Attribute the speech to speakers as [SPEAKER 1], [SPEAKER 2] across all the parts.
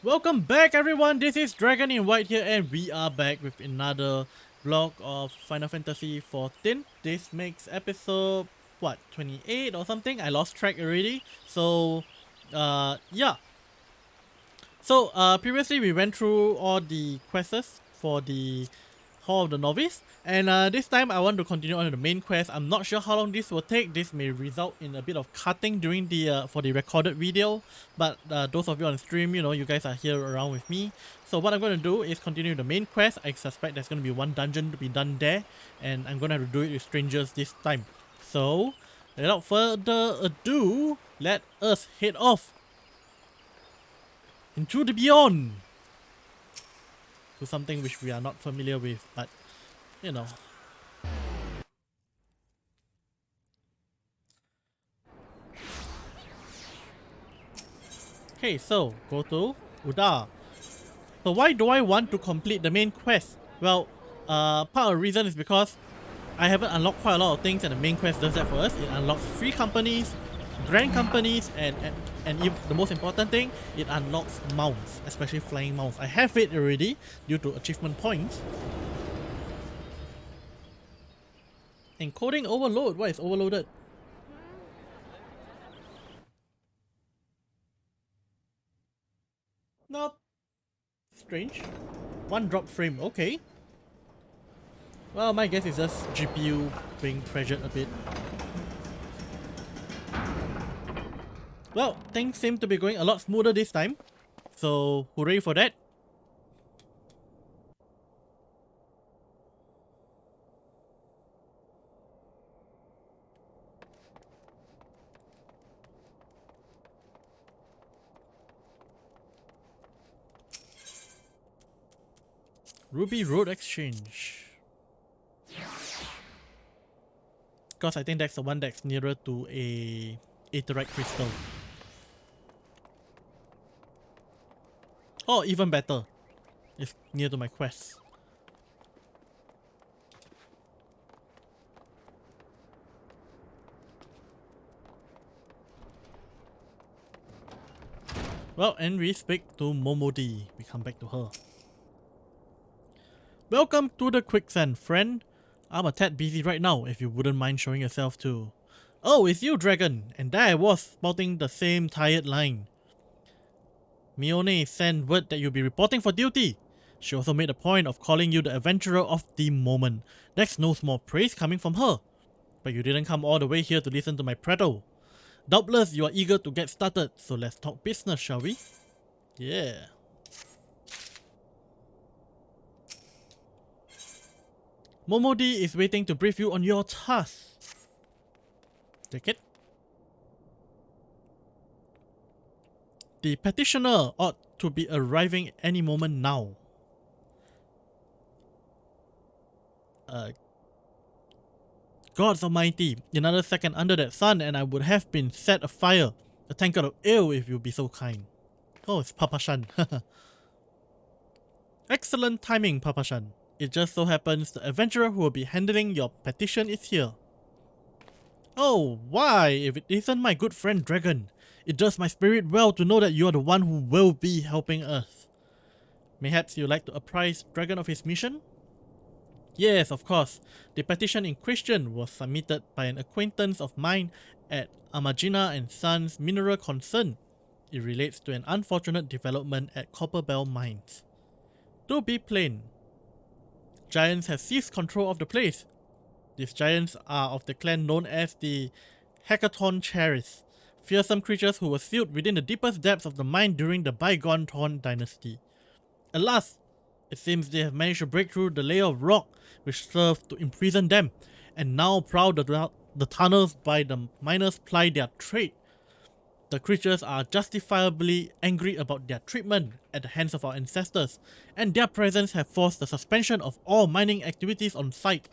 [SPEAKER 1] Welcome back everyone, this is DragonInWhite here and we are back with another vlog of Final Fantasy XIV. This makes episode, what, 28 or something? I lost track already. So, yeah. So, previously we went through all the quests for the Hall of the Novice, and this time I want to continue on to the main quest. I'm not sure how long this will take. This may result in a bit of cutting during the for the recorded video, but those of you on stream, you know, you guys are here around with me. So what I'm going to do is continue the main quest. I suspect there's going to be one dungeon to be done there, and I'm going to have to do it with strangers this time. So, without further ado, let us head off into the beyond to something which we are not familiar with, but you know. Okay, so go to UL'DAH. So why do I want to complete the main quest? Well, part of the reason is because I haven't unlocked quite a lot of things, and the main quest does that for us. It unlocks free companies, grand companies, and even the most important thing, it unlocks mounts, especially flying mounts. I have it already due to achievement points. Encoding overload. What is overloaded? Nope. Strange. One drop frame. Okay. Well, my guess is just GPU being pressured a bit. Well, things seem to be going a lot smoother this time. So, hooray for that. Ruby Road Exchange. Because I think that's the one that's nearer to a Aetheryte crystal. Oh, even better. It's near to my quest. Well, and we speak to Momodi. We come back to her. Welcome to the quicksand, friend. I'm a tad busy right now, if you wouldn't mind showing yourself too. Oh, it's you, Dragon, and there I was, spouting the same tired line. Mione sent word that you'll be reporting for duty. She also made a point of calling you the adventurer of the moment. That's no small praise coming from her. But you didn't come all the way here to listen to my prattle. Doubtless you are eager to get started, so let's talk business, shall we? Yeah. Momodi is waiting to brief you on your task. Take it. The petitioner ought to be arriving any moment now. Gods almighty, another second under that sun and I would have been set afire. A tankard of ale if you'd be so kind. Oh, it's Papa Shan. Excellent timing, Papa Shan. It just so happens the adventurer who will be handling your petition is here. Oh, why, if it isn't my good friend Dragon. It does my spirit well to know that you are the one who will be helping us. Perhaps you'd like to apprise Dragon of his mission? Yes, of course. The petition in question was submitted by an acquaintance of mine at Amagina and Sons Mineral Concern. It relates to an unfortunate development at Copperbell mines. To be plain, giants have seized control of the place. These giants are of the clan known as the Hackathon Cherries, fearsome creatures who were sealed within the deepest depths of the mine during the bygone Thorn dynasty. Alas, it seems they have managed to break through the layer of rock which served to imprison them, and now prowl the tunnels by the miners ply their trade. The creatures are justifiably angry about their treatment at the hands of our ancestors, and their presence have forced the suspension of all mining activities on site.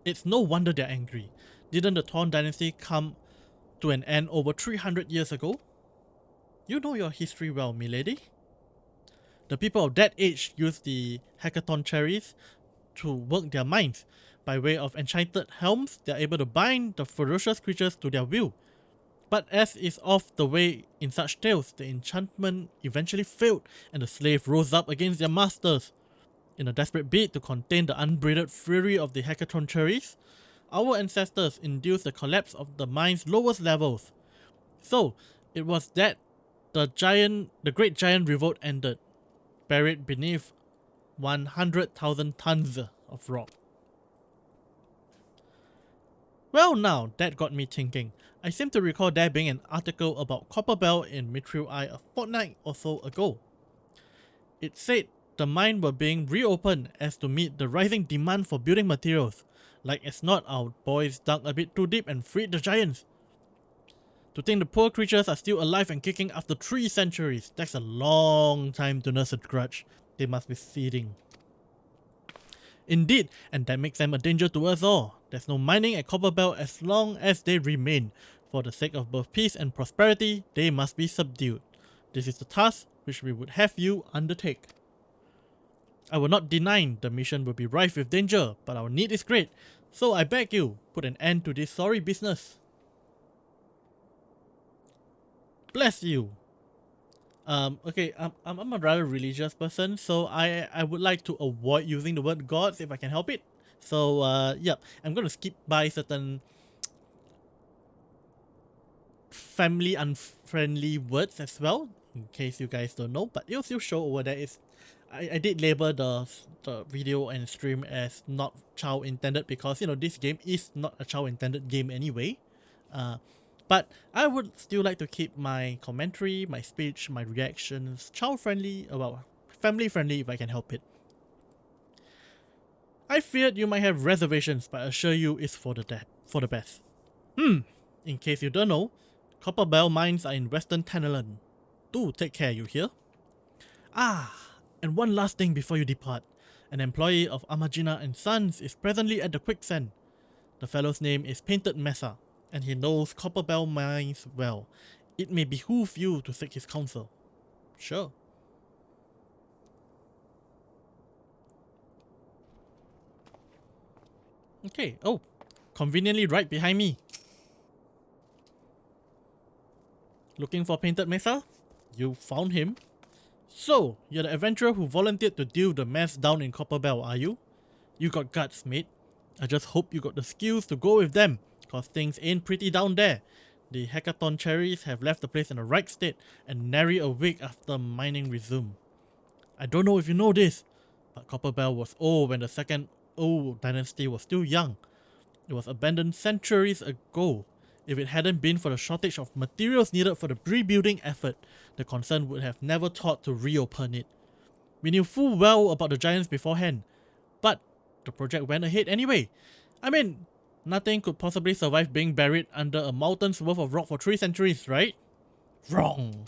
[SPEAKER 1] It's no wonder they're angry. Didn't the Thorn dynasty come to an end over 300 years ago? You know your history well, milady. The people of that age used the Hackathon Cherries to work their mines. By way of enchanted helms, they are able to bind the ferocious creatures to their will. But as is oft the way in such tales, the enchantment eventually failed and the slave rose up against their masters. In a desperate bid to contain the unbridled fury of the hackathon cherries, our ancestors induced the collapse of the mine's lowest levels. So, it was that the great giant revolt ended, buried beneath 100,000 tons of rock. Well now, that got me thinking. I seem to recall there being an article about Copperbell in Mithril Eye a fortnight or so ago. It said the mine were being reopened as to meet the rising demand for building materials. Like as not, our boys dug a bit too deep and freed the giants. To think the poor creatures are still alive and kicking after 3 centuries, that's a long time to nurse a grudge they must be feeding. Indeed, and that makes them a danger to us all. There's no mining at Copperbell as long as they remain. For the sake of both peace and prosperity, they must be subdued. This is the task which we would have you undertake. I will not deny the mission will be rife with danger, but our need is great, so I beg you, put an end to this sorry business. Bless you. Okay, I'm a rather religious person, so I would like to avoid using the word gods if I can help it. So, yep, I'm gonna skip by certain family unfriendly words as well, in case you guys don't know, but it'll still show over there. I did label the video and stream as not child intended because, you know, this game is not a child intended game anyway. But I would still like to keep my commentary, my speech, my reactions child-friendly, well, family-friendly if I can help it. I feared you might have reservations, but I assure you it's for the best. In case you don't know, Copperbell mines are in Western THANALAN. Do take care, you hear? And one last thing before you depart. An employee of Amajina and Sons is presently at the quicksand. The fellow's name is Painted Mesa, and he knows Copperbell mines well. It may behoove you to seek his counsel. Sure. Okay, oh, conveniently right behind me. Looking for Painted Mesa? You found him. So, you're the adventurer who volunteered to deal the mess down in Copperbell, are you? You got guts, mate. I just hope you got the skills to go with them, cause things ain't pretty down there. The hackathon cherries have left the place in a right state and nary a week after mining resumed. I don't know if you know this, but Copperbell was old when the second old dynasty was still young. It was abandoned centuries ago. If it hadn't been for the shortage of materials needed for the rebuilding effort, the concern would have never thought to reopen it. We knew full well about the giants beforehand, but the project went ahead anyway. I mean, nothing could possibly survive being buried under a mountain's worth of rock for 3 centuries, right? Wrong.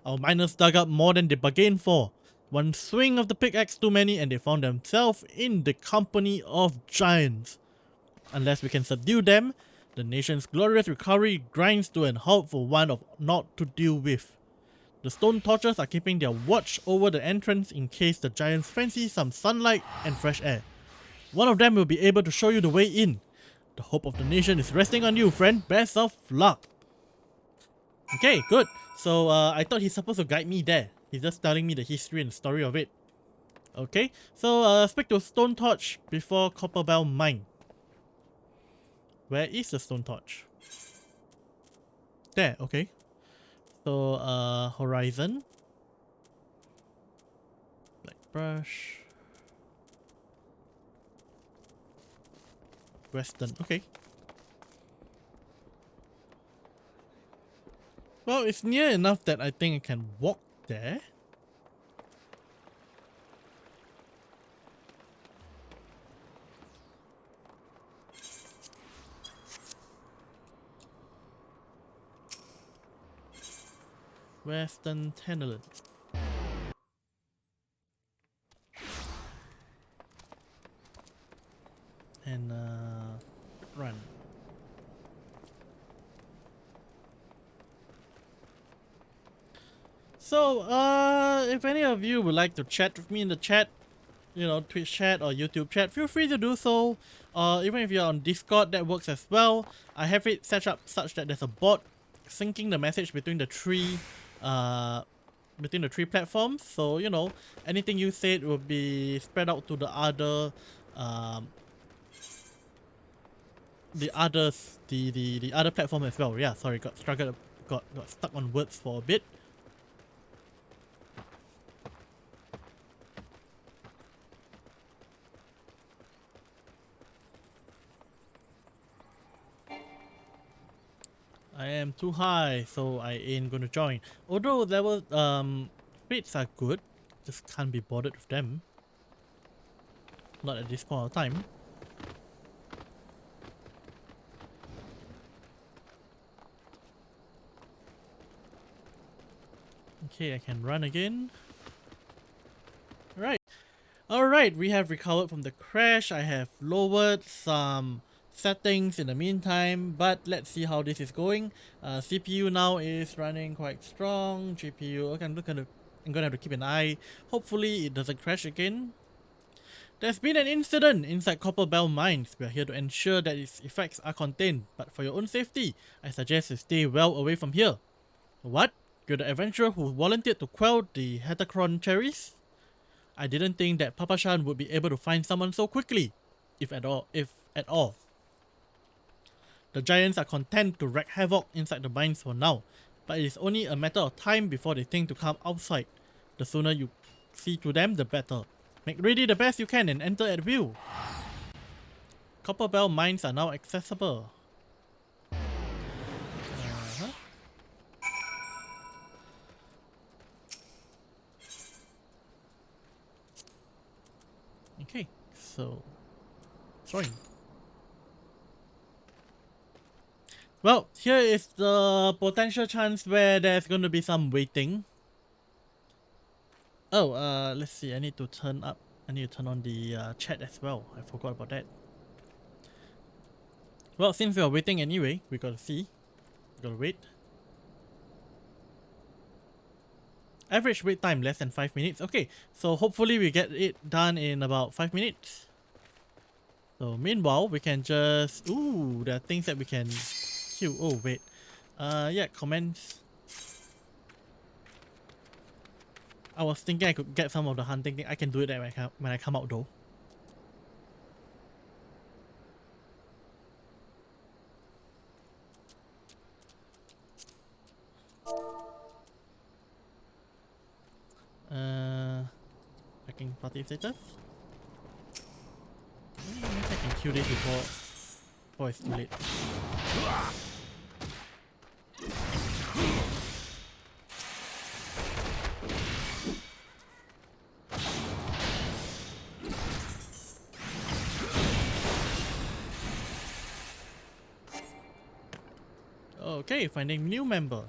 [SPEAKER 1] Our miners dug up more than they bargained for. One swing of the pickaxe too many and they found themselves in the company of giants. Unless we can subdue them, the nation's glorious recovery grinds to an halt for want of naught to deal with. The stone torches are keeping their watch over the entrance in case the giants fancy some sunlight and fresh air. One of them will be able to show you the way in. The hope of the nation is resting on you, friend. Best of luck. Okay, good. So I thought he's supposed to guide me there. He's just telling me the history and story of it. Okay, so speak to Stone Torch before Copperbell Mine. Where is the Stone Torch? There, okay. So Horizon. Black brush. Western, okay. Well, it's near enough that I think I can walk there. Western THANALAN. And run. So, if any of you would like to chat with me in the chat, you know, Twitch chat or YouTube chat, feel free to do so. Even if you're on Discord, that works as well. I have it set up such that there's a bot syncing the message between the three platforms. So you know, anything you said will be spread out to the other the other platform as well. Yeah, sorry, got stuck on words for a bit. I am too high, so I ain't gonna join. Although there was rates are good, just can't be bothered with them. Not at this point of time. Okay, I can run again. Right. Alright, we have recovered from the crash. I have lowered some settings in the meantime, but let's see how this is going. CPU now is running quite strong. GPU, okay, I'm gonna have to keep an eye. Hopefully it doesn't crash again. There's been an incident inside Copperbell mines. We are here to ensure that its effects are contained, but for your own safety, I suggest you stay well away from here. What? You're the adventurer who volunteered to quell the Hetacron cherries? I didn't think that Papa Shan would be able to find someone so quickly, if at all. The giants are content to wreak havoc inside the mines for now, but it is only a matter of time before they think to come outside. The sooner you see to them, the better. Make ready the best you can and enter at will. Copperbell mines are now accessible. Okay, so sorry. Well, here is the potential chance where there's going to be some waiting. Oh, let's see. I need to turn on the chat as well. I forgot about that. Well, since we are waiting anyway, we gotta see. We gotta wait. Average wait time less than 5 minutes. Okay, so hopefully we get it done in about 5 minutes. So meanwhile, we can just... Ooh, there are things that we can kill. Oh, wait. Yeah, comments. I was thinking I could get some of the hunting thing. I can do it when I come out though. Checking party status. Maybe I can kill this before it's too late. Okay, finding new member.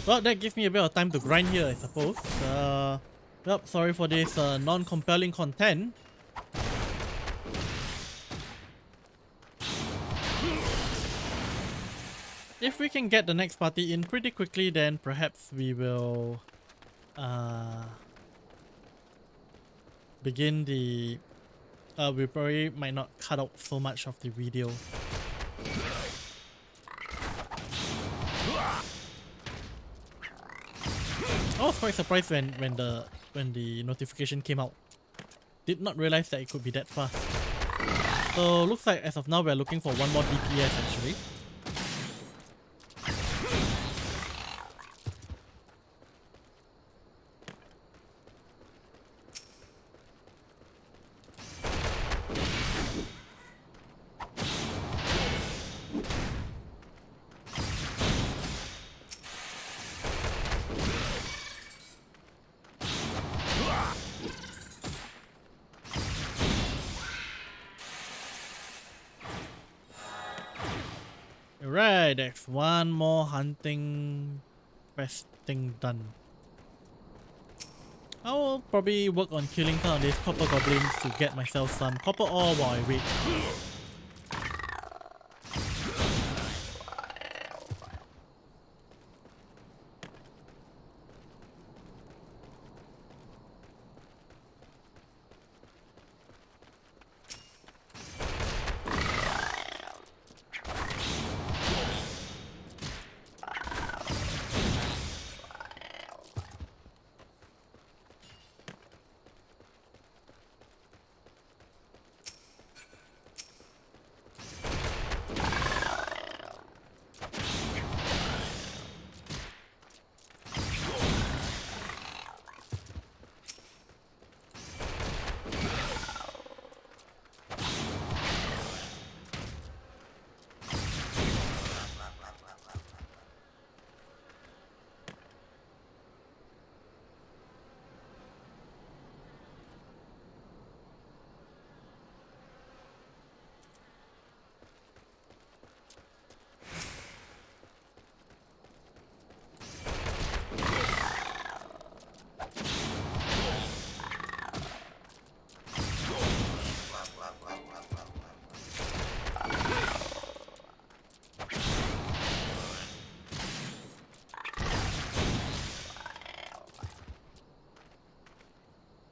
[SPEAKER 1] Well, that gives me a bit of time to grind here, I suppose. Well, sorry for this non-compelling content. If we can get the next party in pretty quickly, then perhaps we will begin the... we probably might not cut out so much of the video. I was quite surprised when the notification came out. Did not realize that it could be that fast. So looks like as of now we're looking for one more DPS actually. Alright, that's one more hunting quest thing done. I will probably work on killing some of these copper goblins to get myself some copper ore while I wait.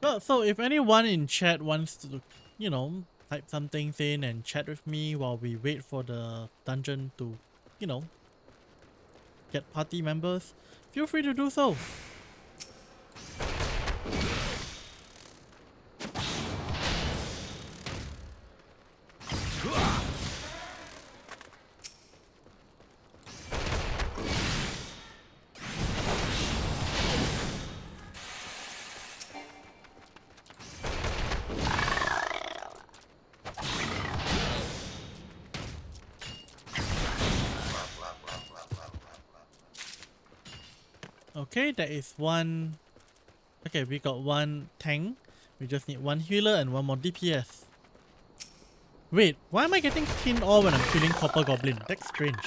[SPEAKER 1] Well, so if anyone in chat wants to, you know, type some things in and chat with me while we wait for the dungeon to, you know, get party members, feel free to do so. Okay, that is one. Okay, we got one tank. We just need one healer and one more DPS. Wait, why am I getting tin ore when I'm killing copper goblin? That's strange.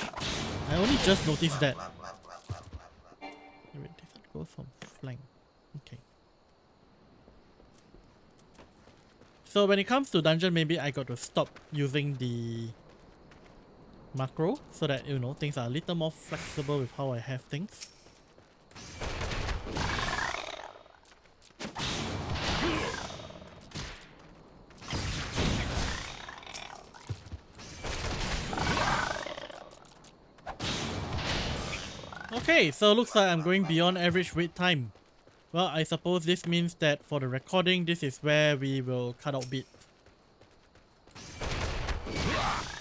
[SPEAKER 1] I only just noticed that. Wait, this one goes from flank. Okay. So when it comes to dungeon, maybe I got to stop using the macro so that, you know, things are a little more flexible with how I have things. Okay, so looks like I'm going beyond average wait time. Well, I suppose this means that for the recording, this is where we will cut out bits.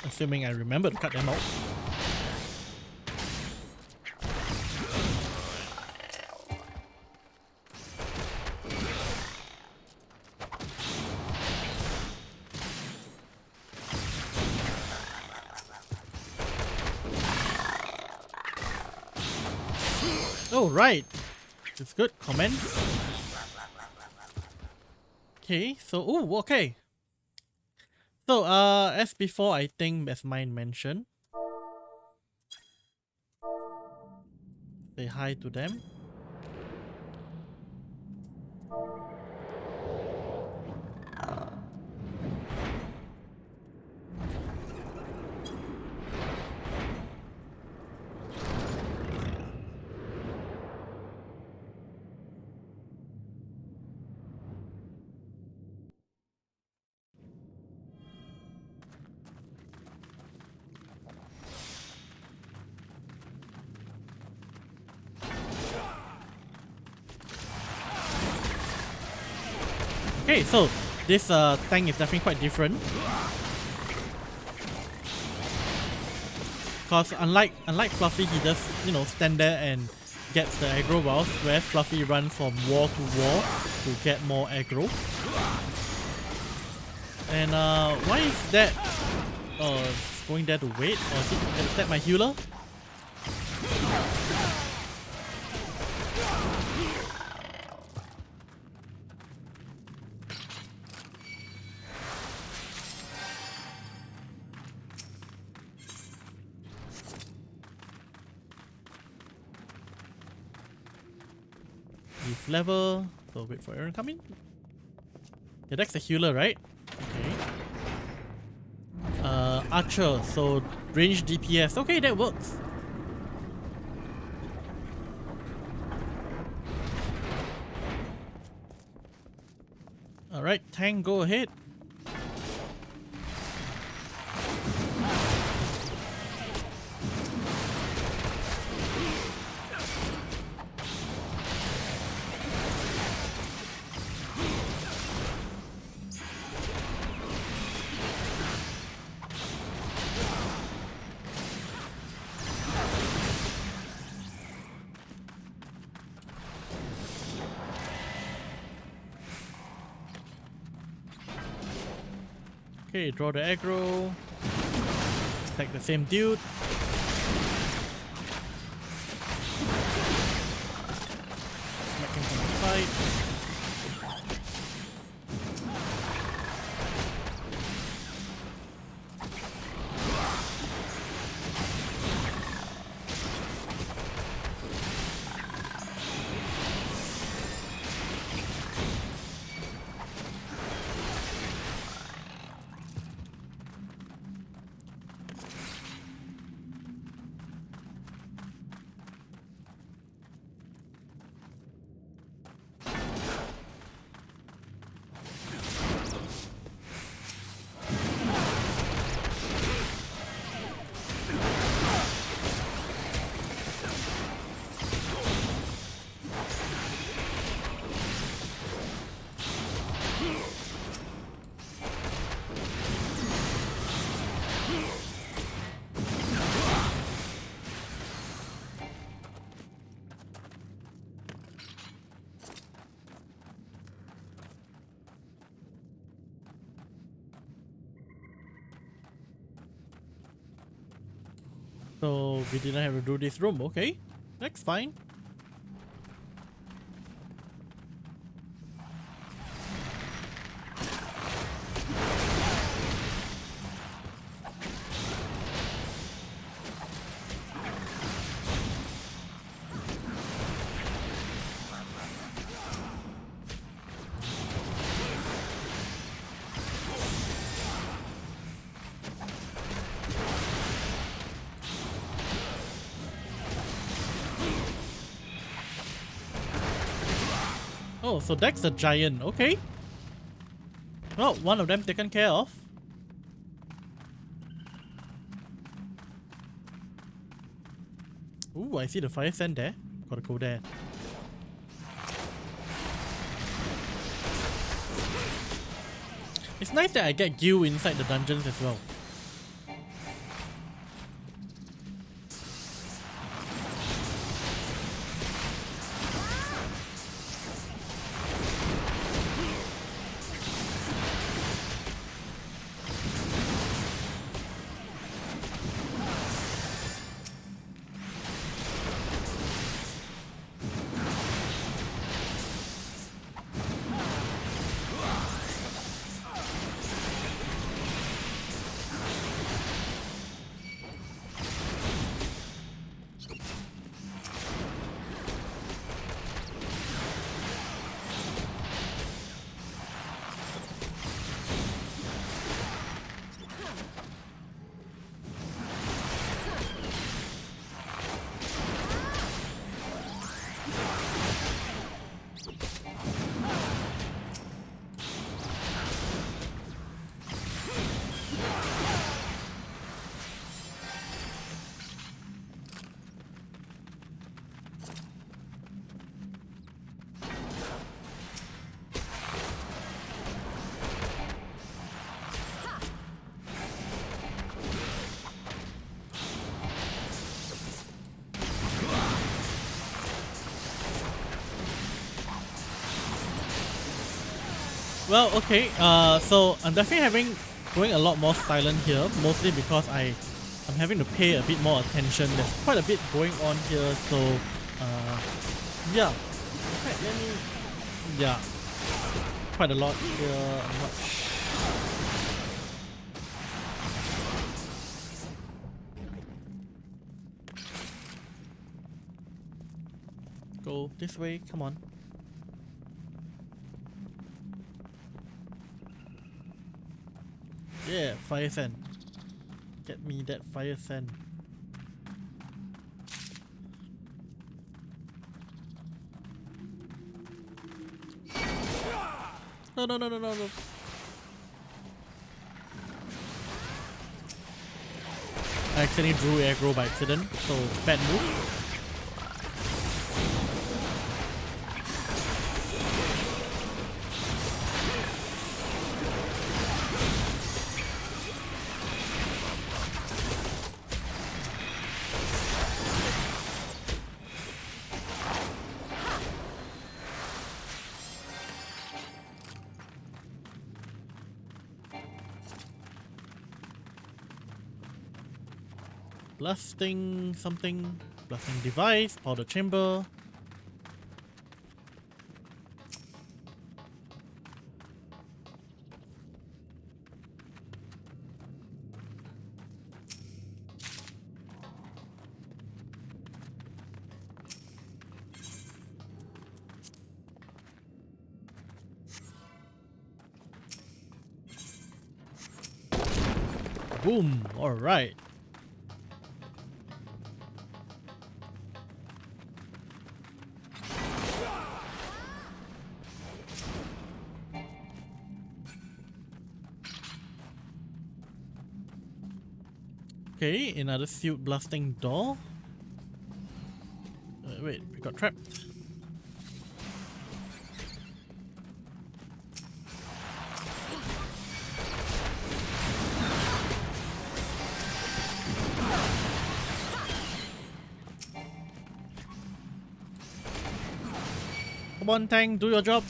[SPEAKER 1] Assuming I remember to cut them out. Oh, right. It's good. Comments. Okay, so, oh, okay. So, as before, I think as mine mentioned, say hi to them. Okay, so this tank is definitely quite different. Cause unlike Fluffy, he just, you know, stand there and gets the aggro whilst where Fluffy runs from wall to wall to get more aggro. And why is that going there to wait? Or is that my healer? Level. So wait for Aaron to come in. Yeah, that's the healer, right? Okay. Archer, so range DPS. Okay, that works. Alright, tank, go ahead. Okay, draw the aggro. Attack the same dude. Smack him from the side. So we didn't have to do this room, okay? That's fine. Oh, so that's a giant, okay. Well, one of them taken care of. Ooh, I see the fire sand there. Gotta go there. It's nice that I get Gil inside the dungeons as well. Well, okay, so I'm definitely going a lot more silent here, mostly because I'm having to pay a bit more attention. There's quite a bit going on here, so yeah. Okay, yeah, quite a lot here. I'm not Go this way, come on. Yeah, fire sand. Get me that fire sand. No, no, no, no, no, no. I accidentally drew aggro by accident, so bad move. Blasting something. Blasting device. Powder chamber. Boom. Alright. Okay, another field blasting door. Wait, we got trapped. Come on, tank, do your job.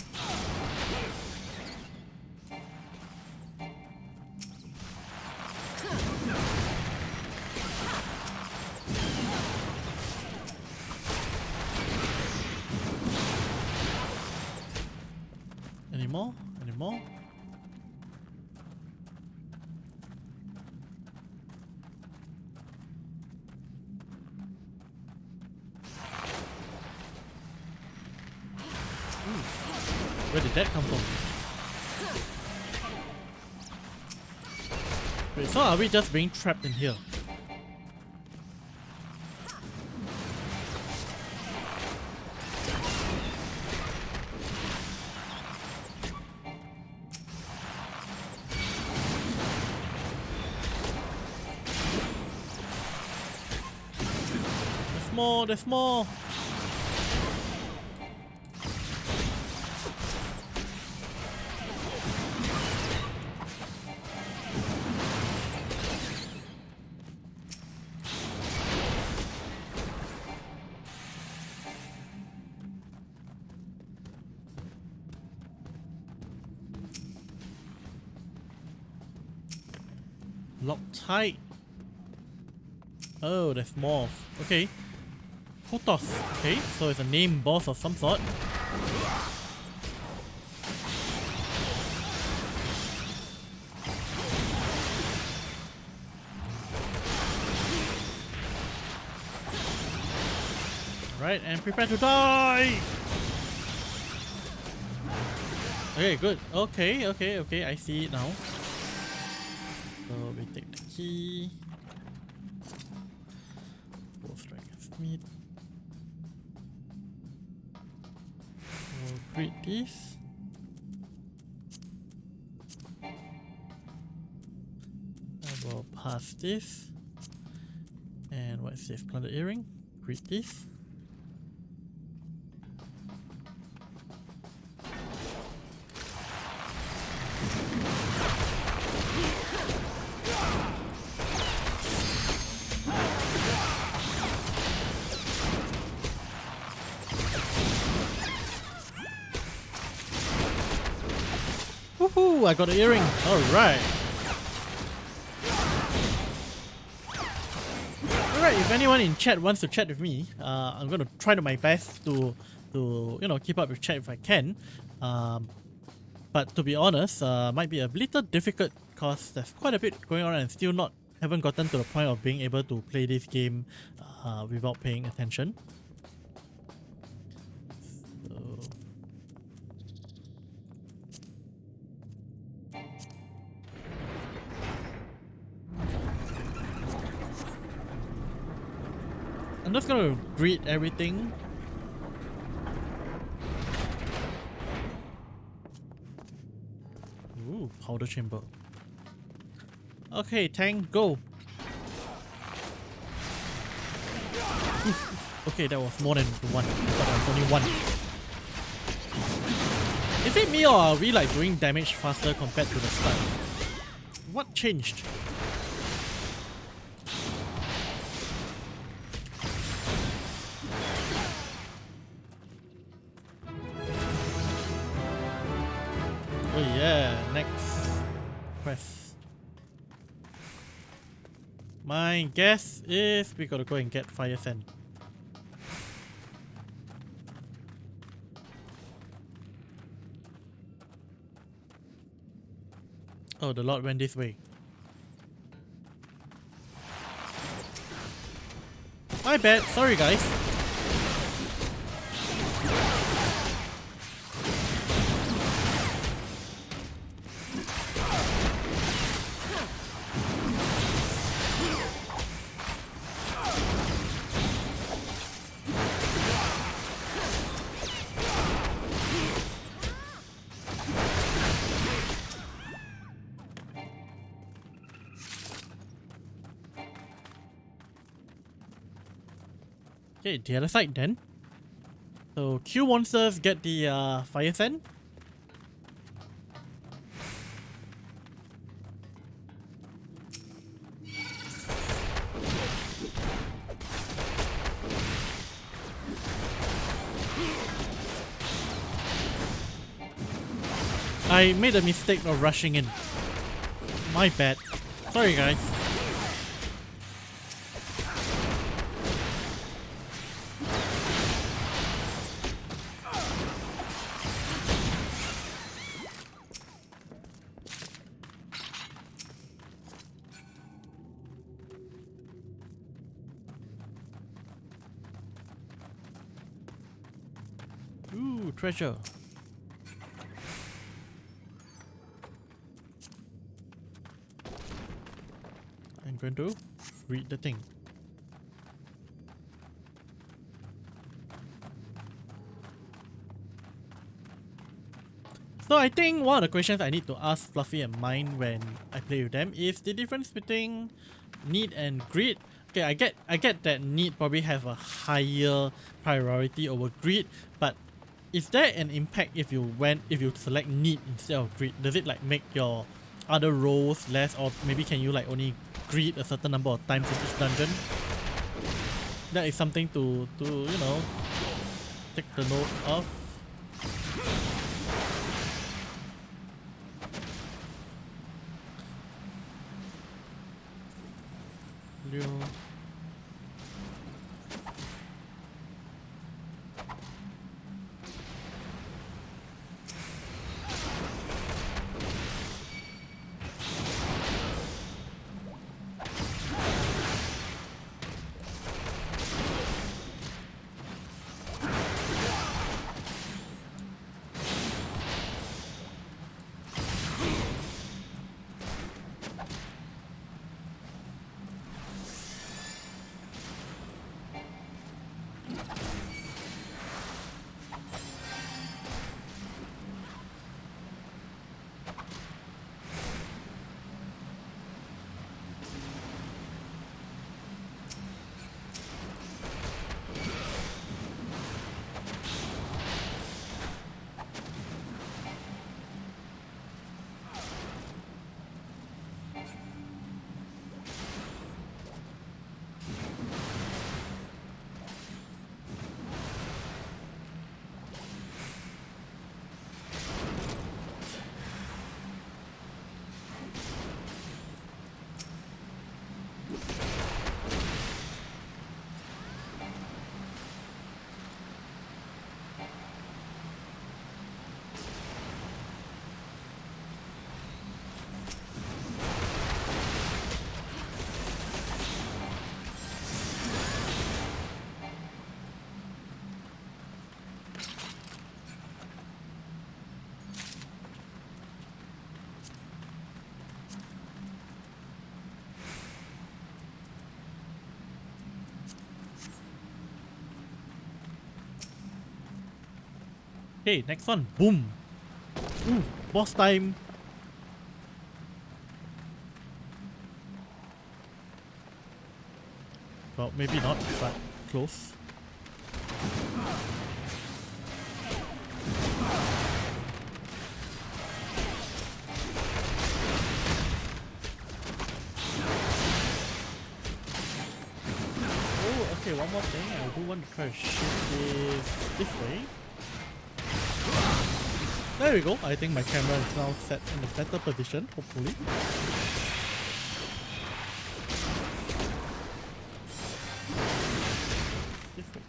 [SPEAKER 1] Any more? Any more? Where did that come from? Wait, so are we just being trapped in here? There's more, there's more! Locked tight. Oh, there's more. Okay. Protoss. Okay, so it's a named boss of some sort. Right, and prepare to die! Okay, good. Okay, okay, okay, I see it now. So we take the key. We'll strike his meat. We'll breed this. I will pass this. And what's this? Planted earring. Breed this. Woohoo! I got an earring. Alright. Alright, if anyone in chat wants to chat with me, I'm gonna try to my best to keep up with chat if I can. But to be honest, might be a little difficult because there's quite a bit going on and still haven't gotten to the point of being able to play this game without paying attention. I'm just gonna greet everything. Ooh, powder chamber. Okay, tank, go. Okay, that was more than one, but that was only one. Is it me or are we like doing damage faster compared to the start? What changed? Oh yeah, next quest. My guess is we gotta go and get fire sand. Oh, the Lord went this way. My bad, sorry guys. Okay, the other side then. So Q monsters get the fire sand. I made a mistake of rushing in. My bad. Sorry guys. Ooh, treasure. I'm going to read the thing. So I think one of the questions I need to ask Fluffy and Mine when I play with them is the difference between need and greed. Okay, I get that need probably have a higher priority over greed, but is there an impact if you select need instead of greed? Does it like make your other roles less, or maybe can you like only greed a certain number of times in each dungeon? That is something to you know, take the note of. Okay, next one. Boom. Ooh, boss time. Well, maybe not, but close. Oh, okay, one more thing. I do want to try to shoot this way. There we go. I think my camera is now set in a better position, hopefully. This way.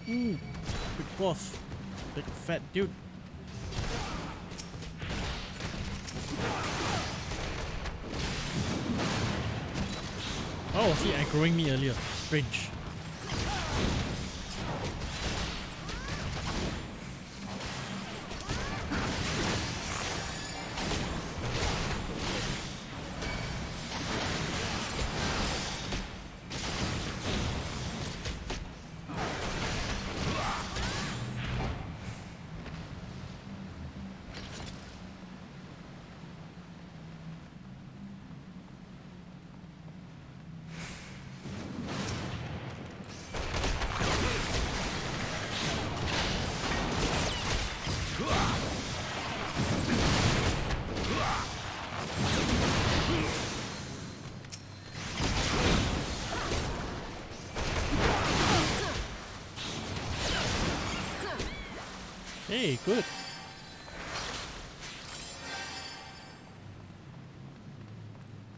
[SPEAKER 1] Ooh, big boss. Big fat dude. Oh, was he aggroing me earlier? Strange. Hey, good.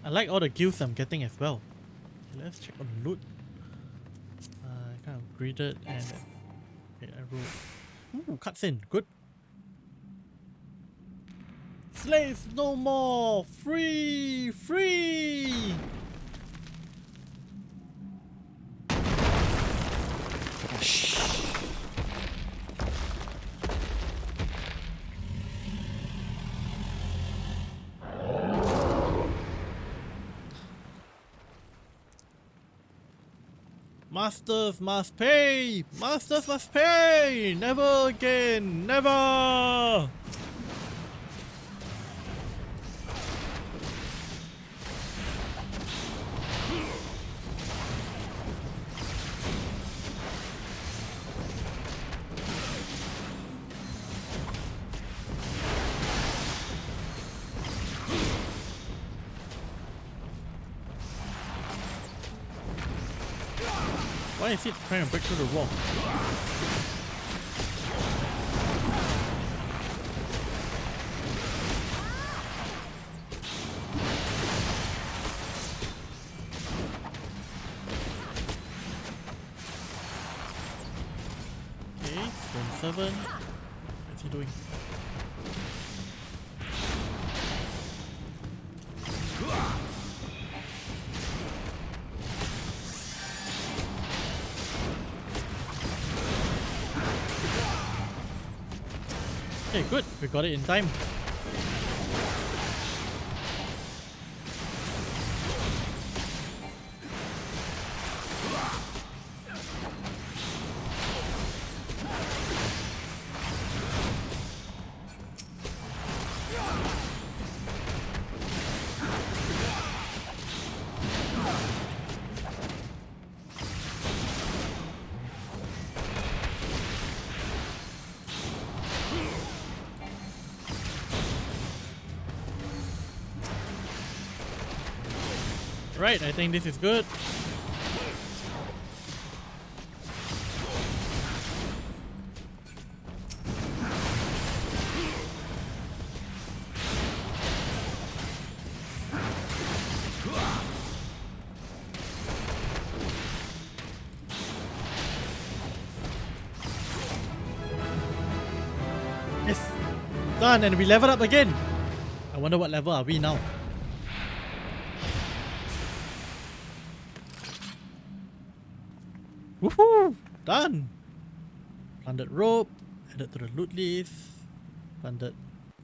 [SPEAKER 1] I like all the gills I'm getting as well. Okay, let's check on the loot. Kind of greeted and okay, I rolled. Ooh, cutscene. Good. Slaves no more! Free! Free! Shh. Masters must pay! Masters must pay! Never again! Never! Why is it trying to break through the wall? Okay, Stone 7. What's he doing? Okay, good. We got it in time. Right, I think this is good. Yes, done, and we leveled up again. I wonder what level are we now. Woohoo! Done! Plundered rope, added to the loot list, plundered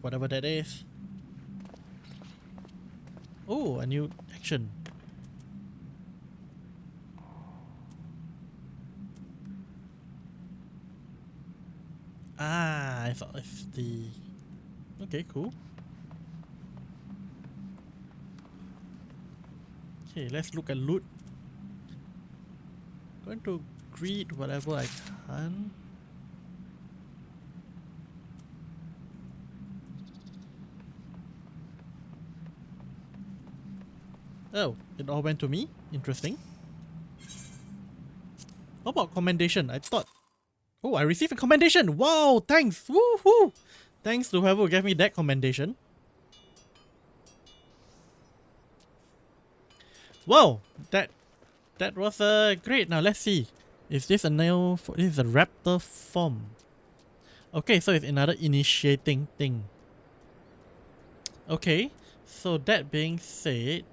[SPEAKER 1] whatever that is. Oh, a new action. Ah, I thought it's the... Okay, cool. Okay, let's look at loot. Going to greet whatever I can. Oh, it all went to me? Interesting. How about commendation? I thought... Oh, I received a commendation! Wow, thanks! Woohoo! Thanks to whoever gave me that commendation. Wow, that was great. Now let's see. Is this a new... This is a raptor form. Okay, so it's another initiating thing. Okay, so that being said...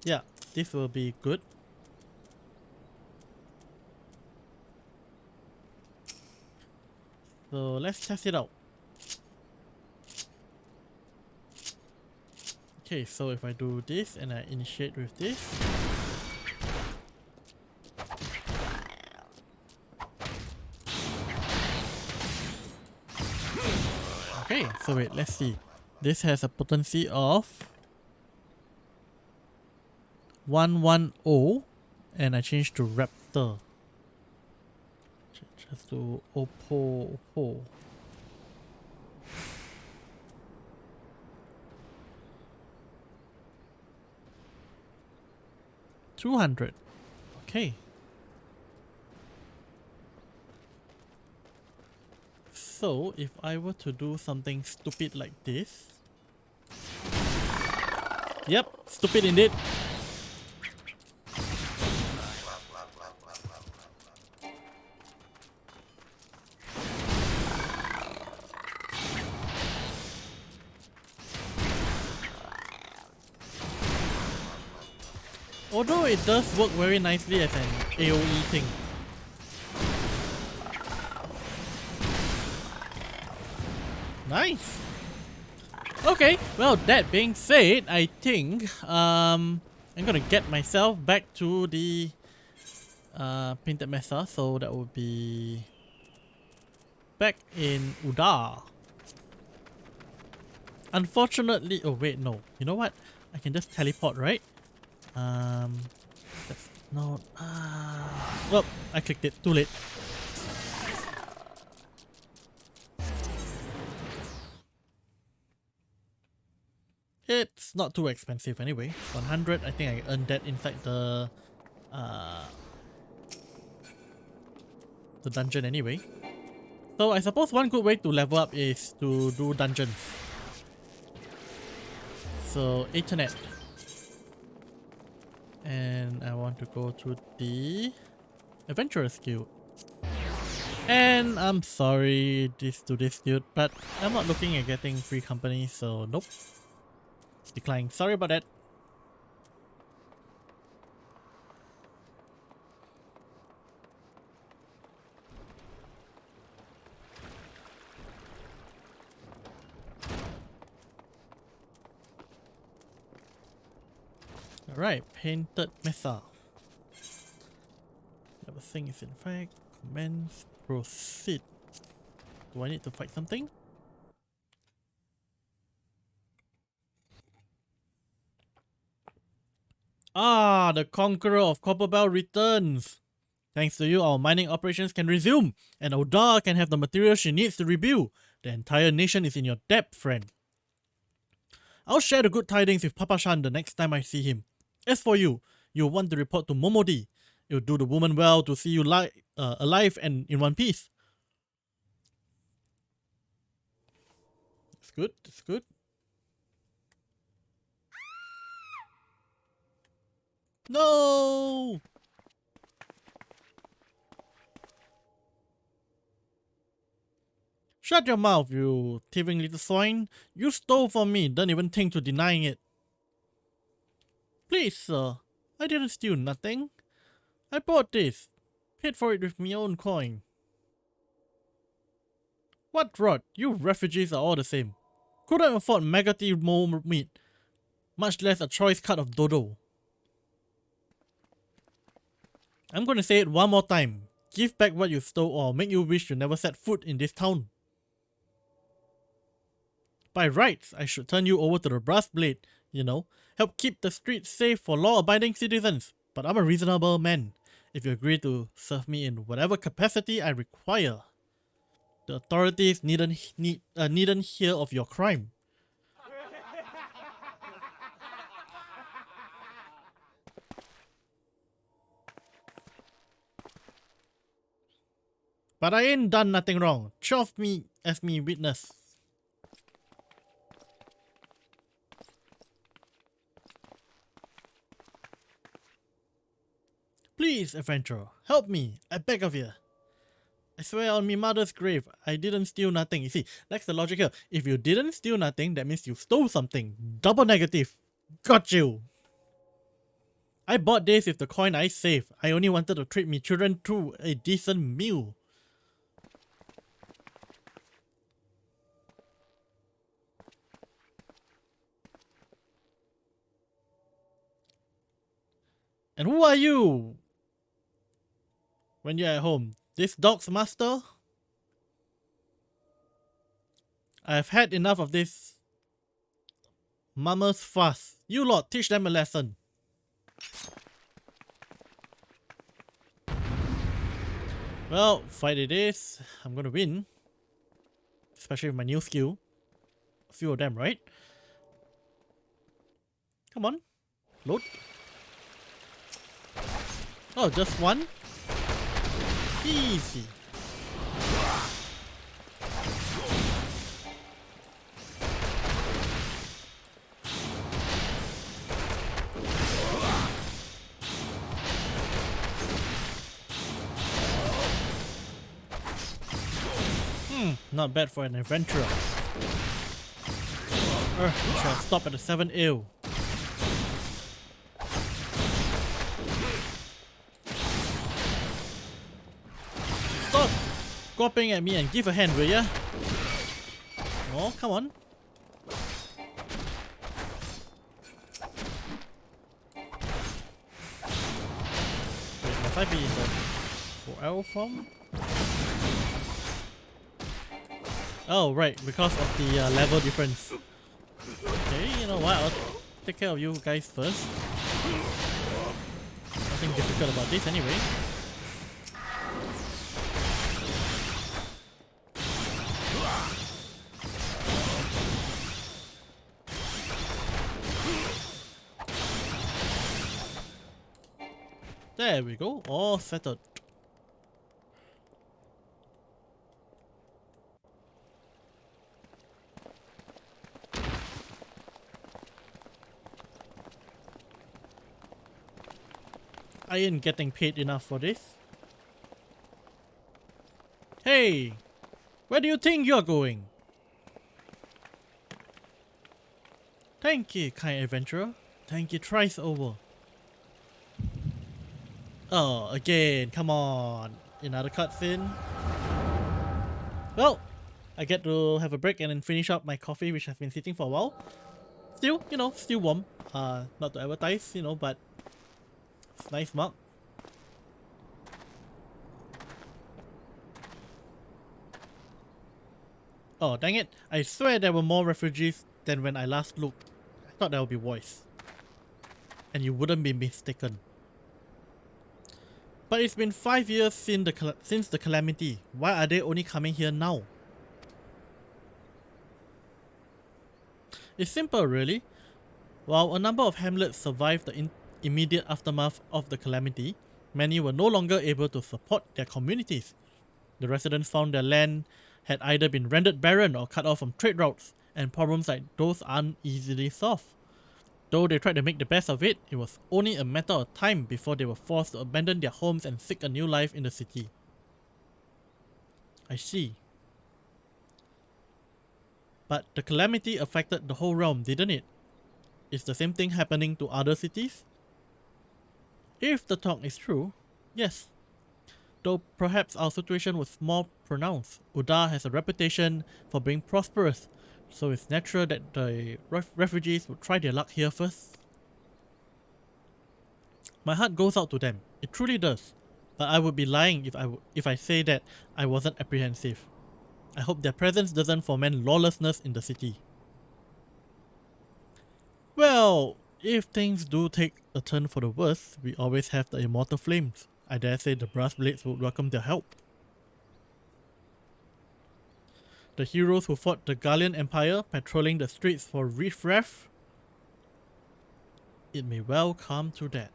[SPEAKER 1] Yeah, this will be good. So let's test it out. Okay, so if I do this and I initiate with this. Okay, so wait, let's see. This has a potency of 110 and I change to Raptor. Just to Oppo. $200. Okay. So if I were to do something stupid like this. Yep, stupid indeed. Although it does work very nicely as an AoE thing. Nice! Okay, well that being said, I think I'm gonna get myself back to the painted mesa, so that would be back in UL'DAH. Unfortunately, oh wait, no. You know what? I can just teleport, right? That's not... well, I clicked it. Too late. It's not too expensive anyway. 100, I think I earned that inside the dungeon anyway. So I suppose one good way to level up is to do dungeons. So Ethernet. And I want to go to the Adventurers Guild. And I'm sorry to this dude, but I'm not looking at getting free company, so nope. Decline. Sorry about that. Alright, painted mesa. Everything is in fact. Commence. Proceed. Do I need to fight something? Ah, the Conqueror of Copperbell returns. Thanks to you, our mining operations can resume, and UL'DAH can have the materials she needs to rebuild. The entire nation is in your debt, friend. I'll share the good tidings with Papa Shan the next time I see him. As for you, you'll want to report to Momodi. It'll do the woman well to see you alive and in one piece. It's good, it's good. No! Shut your mouth, you thieving little swine. You stole from me, don't even think to denying it. Please, sir, I didn't steal nothing. I bought this. Paid for it with my own coin. What rot, you refugees are all the same. Couldn't afford maggoty mole meat, much less a choice cut of dodo. I'm gonna say it one more time. Give back what you stole or I'll make you wish you never set foot in this town. By rights, I should turn you over to the brass blade, you know, help keep the streets safe for law-abiding citizens. But I'm a reasonable man, if you agree to serve me in whatever capacity I require. The authorities needn't hear of your crime. But I ain't done nothing wrong. Trust me as me witness. Please, adventurer, help me. I beg of you. I swear on me mother's grave, I didn't steal nothing. You see, that's the logic here. If you didn't steal nothing, that means you stole something. Double negative. Got you. I bought this with the coin I saved. I only wanted to treat me children to a decent meal. And who are you? When you're at home, this dog's master? I've had enough of this mama's fuss. You lot, teach them a lesson. Well, fight it is. I'm gonna win. Especially with my new skill. A few of them, right? Come on. Load. Oh, just one? Easy. Not bad for an adventurer. We shall stop at the 7th ale. Stop gawping at me and give a hand, will ya? Oh, come on. Wait, must I be in the L form? Oh, right, because of the level difference. Okay, you know what? I'll take care of you guys first. Nothing difficult about this anyway. There we go, all settled. I ain't getting paid enough for this. Hey! Where do you think you're going? Thank you, kind adventurer. Thank you thrice over. Oh, again, come on. Another cutscene. Well, I get to have a break and then finish up my coffee, which has been sitting for a while. Still, you know, still warm. Not to advertise, you know, but it's nice mug. Oh, dang it. I swear there were more refugees than when I last looked. I thought there would be voice. And you wouldn't be mistaken. But it's been 5 years since the calamity. Why are they only coming here now? It's simple, really. While a number of hamlets survived the immediate aftermath of the calamity, many were no longer able to support their communities. The residents found their land had either been rendered barren or cut off from trade routes, and problems like those aren't easily solved. Though they tried to make the best of it, it was only a matter of time before they were forced to abandon their homes and seek a new life in the city. I see. But the calamity affected the whole realm, didn't it? Is the same thing happening to other cities? If the talk is true, yes. Though perhaps our situation was more pronounced. UL'DAH has a reputation for being prosperous, so it's natural that the refugees would try their luck here first. My heart goes out to them, it truly does. But I would be lying if I say that I wasn't apprehensive. I hope their presence doesn't foment lawlessness in the city. Well, if things do take a turn for the worse, we always have the immortal flames. I dare say the brass blades would welcome their help. The heroes who fought the Gallian Empire, patrolling the streets for riffraff. It may well come to that.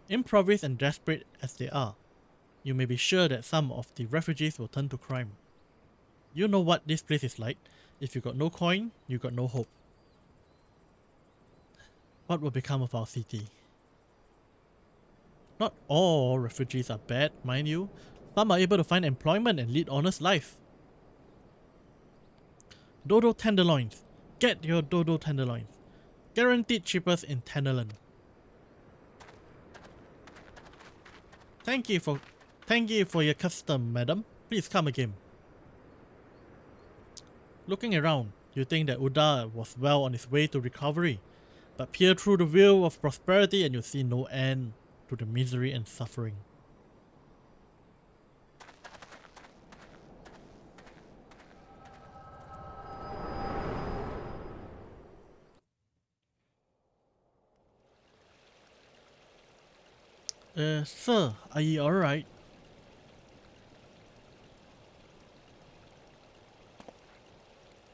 [SPEAKER 1] Improvised and desperate as they are, you may be sure that some of the refugees will turn to crime. You know what this place is like. If you got no coin, you got no hope. What will become of our city? Not all refugees are bad, mind you. Some are able to find employment and lead honest lives. Dodo tenderloins. Get your dodo tenderloins. Guaranteed cheapest in THANALAN. Thank you for your custom, madam. Please come again. Looking around, you think that UL'DAH was well on its way to recovery, but peer through the veil of prosperity and you see no end to the misery and suffering. Sir, are you alright?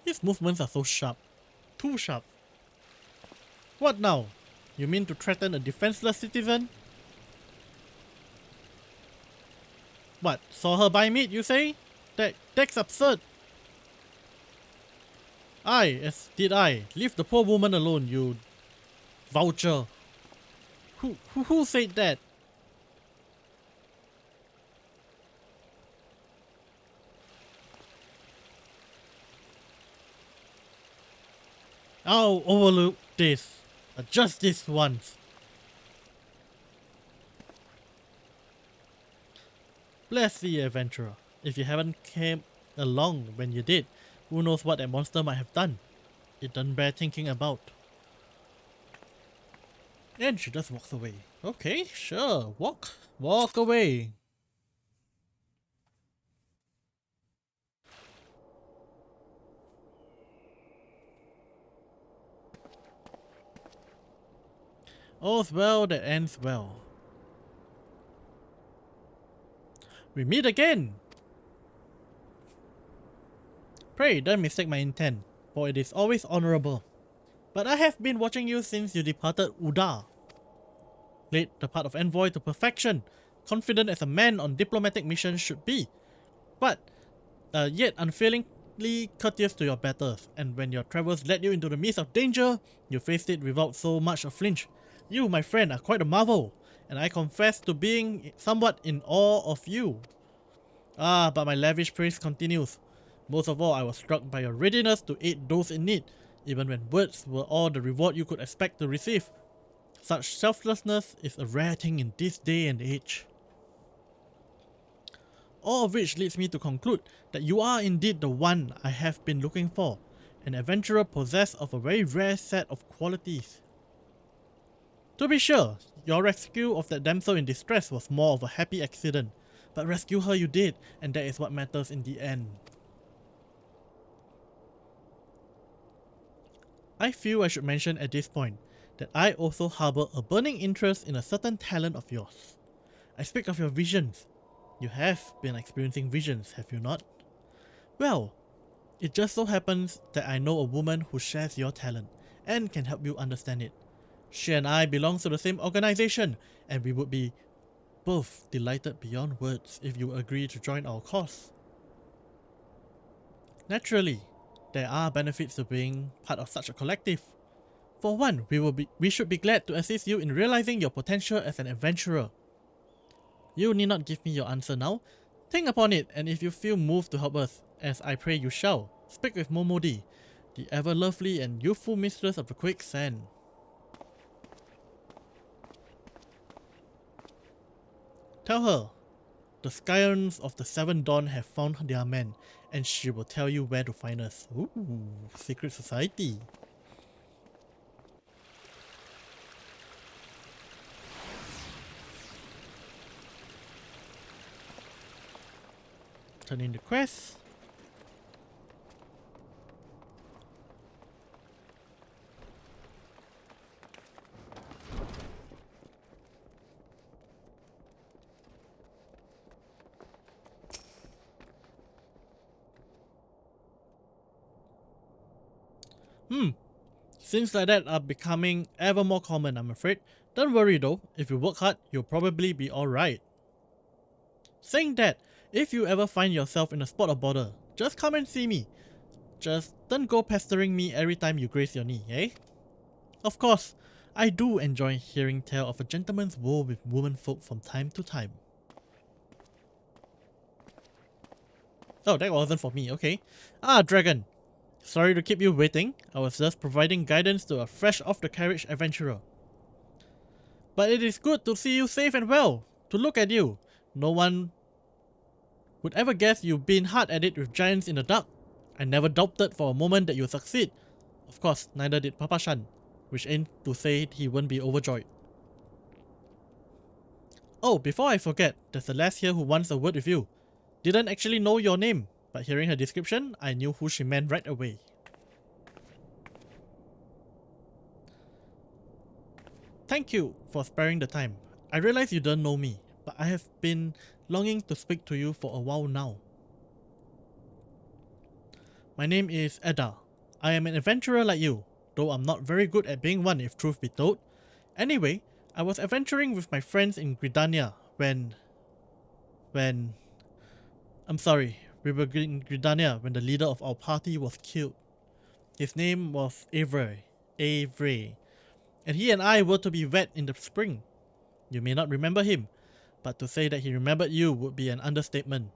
[SPEAKER 1] His movements are so sharp. Too sharp. What now? You mean to threaten a defenseless citizen? What, saw her buy meat, you say? That's absurd. Aye, as did I. Leave the poor woman alone, you vulture. Who said that? I'll overlook this. Just this once. Bless the adventurer. If you haven't came along when you did, who knows what that monster might have done. It doesn't bear thinking about. And she just walks away. Okay, sure. Walk away. All's well that ends well. We meet again! Pray don't mistake my intent, for it is always honourable. But I have been watching you since you departed UL'DAH. Played the part of envoy to perfection, confident as a man on diplomatic missions should be. But yet unfailingly courteous to your betters, and when your travels led you into the midst of danger, you faced it without so much a flinch. You, my friend, are quite a marvel, and I confess to being somewhat in awe of you. Ah, but my lavish praise continues. Most of all, I was struck by your readiness to aid those in need, even when words were all the reward you could expect to receive. Such selflessness is a rare thing in this day and age. All of which leads me to conclude that you are indeed the one I have been looking for, an adventurer possessed of a very rare set of qualities. To be sure, your rescue of that damsel in distress was more of a happy accident, but rescue her you did, and that is what matters in the end. I feel I should mention at this point that I also harbour a burning interest in a certain talent of yours. I speak of your visions. You have been experiencing visions, have you not? Well, it just so happens that I know a woman who shares your talent and can help you understand it. She and I belong to the same organization, and we would be both delighted beyond words if you agree to join our cause. Naturally, there are benefits to being part of such a collective. For one, we should be glad to assist you in realizing your potential as an adventurer. You need not give me your answer now. Think upon it, and if you feel moved to help us, as I pray you shall, speak with Momodi, the ever lovely and youthful mistress of the quicksand. Tell her, the scions of the Seven Dawn have found their men, and she will tell you where to find us. Ooh, secret society. Turn in the quest. Things like that are becoming ever more common, I'm afraid. Don't worry though, if you work hard, you'll probably be alright. Saying that, if you ever find yourself in a spot of bother, just come and see me. Just don't go pestering me every time you graze your knee, eh? Of course, I do enjoy hearing tale of a gentleman's woe with womenfolk from time to time. Oh, that wasn't for me, okay. Dragon. Sorry to keep you waiting, I was just providing guidance to a fresh off the carriage adventurer. But it is good to see you safe and well. To look at you, no one would ever guess you've been hard at it with giants in the dark. I never doubted for a moment that you'll succeed. Of course, neither did Papa Shan, which ain't to say he wouldn't be overjoyed. Oh, before I forget, there's a lass here who wants a word with you. Didn't actually know your name, but hearing her description, I knew who she meant right away. Thank you for sparing the time. I realize you don't know me, but I have been longing to speak to you for a while now. My name is UL'DAH. I am an adventurer like you, though I'm not very good at being one if truth be told. Anyway, I was adventuring with my friends in Gridania when... I'm sorry, we were in Gridania when the leader of our party was killed. His name was Avery, and he and I were to be wed in the spring. You may not remember him, but to say that he remembered you would be an understatement.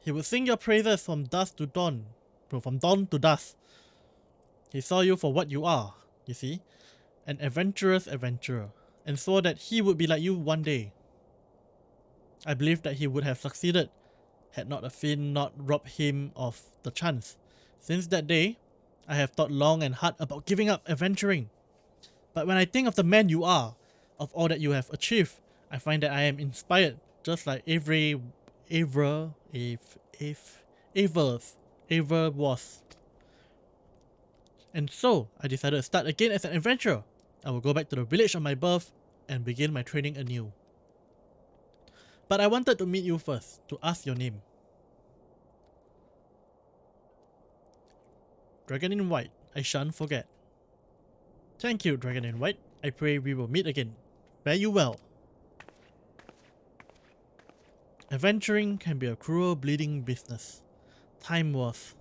[SPEAKER 1] He would sing your praises from dusk to dawn, from dawn to dusk. He saw you for what you are, you see, an adventurous adventurer, and swore that he would be like you one day. I believe that he would have succeeded, had not a fiend not robbed him of the chance. Since that day, I have thought long and hard about giving up adventuring. But when I think of the man you are, of all that you have achieved, I find that I am inspired, just like Avery was. And so, I decided to start again as an adventurer. I will go back to the village of my birth and begin my training anew. But I wanted to meet you first, to ask your name. DragonInWhite, I shan't forget. Thank you, DragonInWhite. I pray we will meet again. Fare you well. Adventuring can be a cruel, bleeding business. Time was.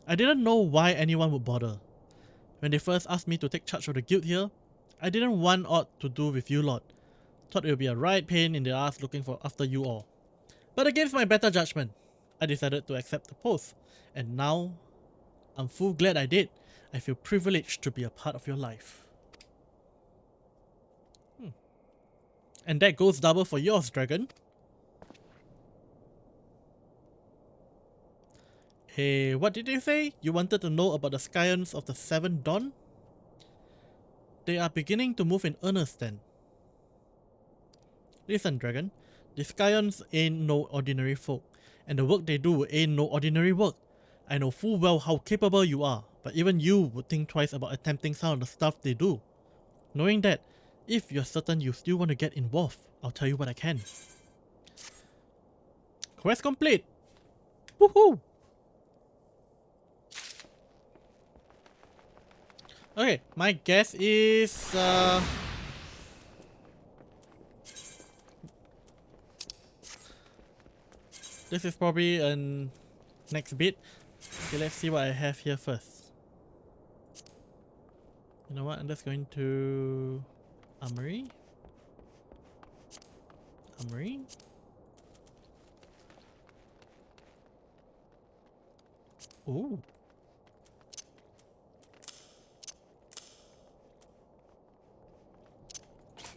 [SPEAKER 1] I didn't know why anyone would bother. When they first asked me to take charge of the guild here, I didn't want aught to do with you lot. Thought it would be a right pain in the ass looking after you all. But against my better judgment, I decided to accept the post. And now, I'm full glad I did. I feel privileged to be a part of your life. And that goes double for yours, Dragon. Hey, what did you say? You wanted to know about the scions of the Seven Dawn? They are beginning to move in earnest then. Listen, Dragon, the scions ain't no ordinary folk, and the work they do ain't no ordinary work. I know full well how capable you are, but even you would think twice about attempting some of the stuff they do. Knowing that, If you're certain you still want to get involved, I'll tell you what I can. Quest complete! Woohoo! Okay, my guess is this is probably an next bit. Okay, let's see what I have here first. You know what? I'm just going to Armory. Armory. Ooh.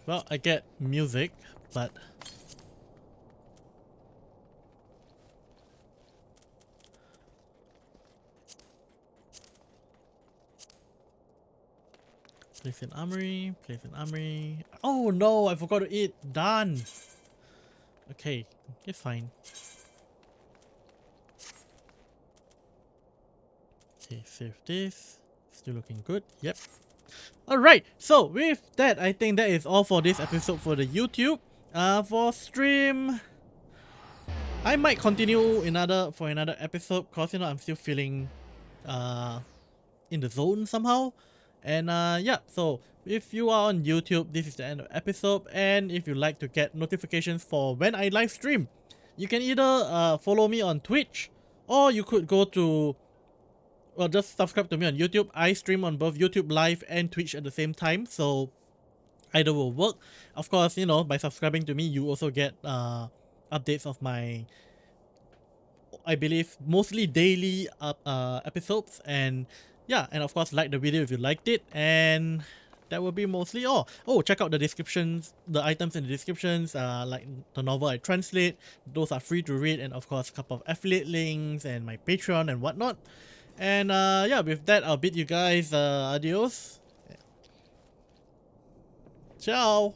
[SPEAKER 1] Well, I get music, but place in armory, place in armory. Oh no, I forgot to eat. Done. Okay, it's fine. Okay, save this. Still looking good. Yep. Alright, so with that, I think that is all for this episode for the YouTube. For stream, I might continue for another episode, cause you know I'm still feeling in the zone somehow. And yeah, so if you are on YouTube, this is the end of the episode. And if you like to get notifications for when I live stream, you can either follow me on Twitch, or you could go to, well, just subscribe to me on YouTube. I stream on both YouTube Live and Twitch at the same time, so either will work. Of course, you know, by subscribing to me, you also get updates of my, I believe, mostly daily episodes. And yeah, and of course, like the video if you liked it, and that will be mostly all. Oh, check out the descriptions, the items in the descriptions, like the novel I translate. Those are free to read, and of course, a couple of affiliate links and my Patreon and whatnot. And yeah, with that, I'll bid you guys adios. Ciao.